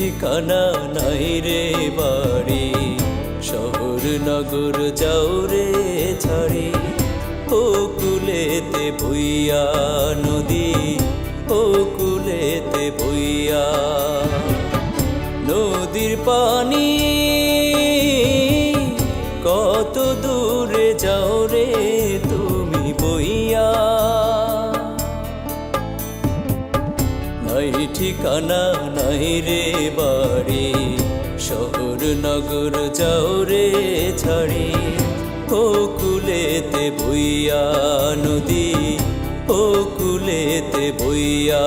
ঠিকানা নাই রে বাড়ি, শহর নগর যাও রে ছাড়ি। ও কুলেতে বইয়া নদী, ও কুলেতে বইয়া নদীর পানি, কত দূরে যাও রে তুমি বইয়া। নাই ঠিকানা নাই রে বাড়ি, শহর নগর যাও রে ছাড়ি। ও কুলেতে বইয়া নদী, ও কুলেতে বইয়া।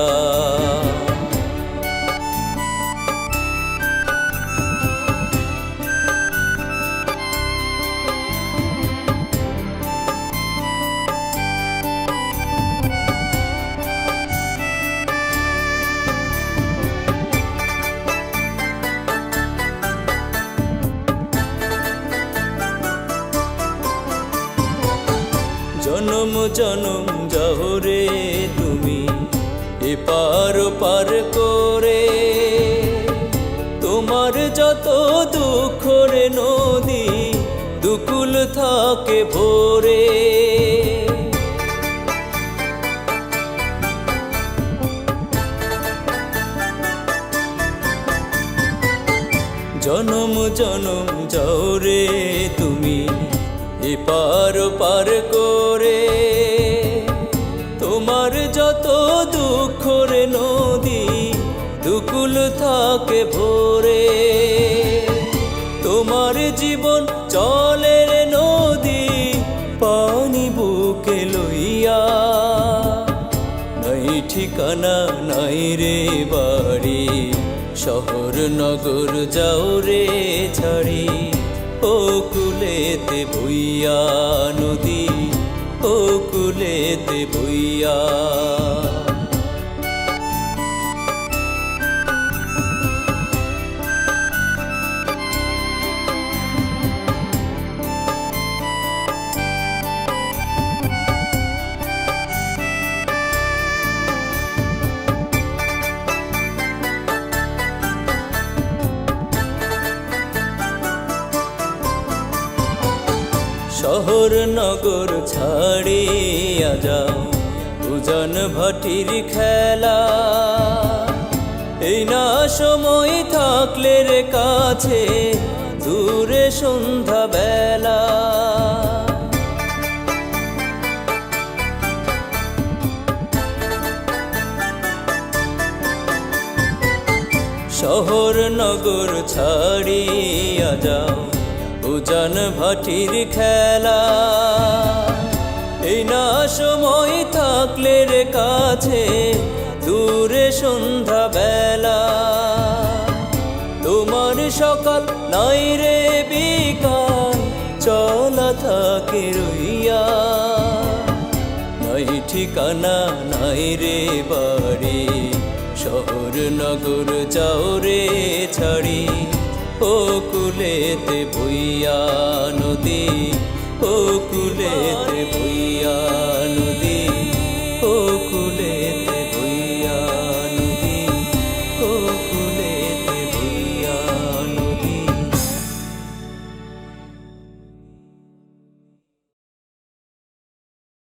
জনম জনম যাও রে তুমি এপার ওপার করে, তোমার যত দুঃখ রে নদী দুকুল থাকে ভরে। জনম জনম যাও রে তুমি এপার ওপার করে, তোমার যত দুঃখ রে নদী দুকুল থাকে ভরে। তোমার জীবন চলে রে নদী পানি বুকে লইয়া। নাই ঠিকানা নাই রে বাড়ি, শহর নগর যাও রে ছাড়ি। ও কুলেতে বইয়া নদী, ও কুলেতে বইয়া। শহর নগর ছাড়িয়া যাও উজান ভাটির খেলা। এই না সময় থাকলে রে কাছে দূরে সন্ধ্যা বেলা। শহর নগর ছাড়িয়া যাও উজান ভাটির খেলা। এই না সময় থাকলে রে কাছে দূরে সন্ধ্যা বেলা। তোমার সকাল নাই রে বিকাল চলা থাকে রইয়া। নাই ঠিকানা নাই রে বাড়ি, শহর নগর যাও রে ছাড়ি। ও কুলেতে বইয়া নদী, ও কুলেতে বইয়া নদী।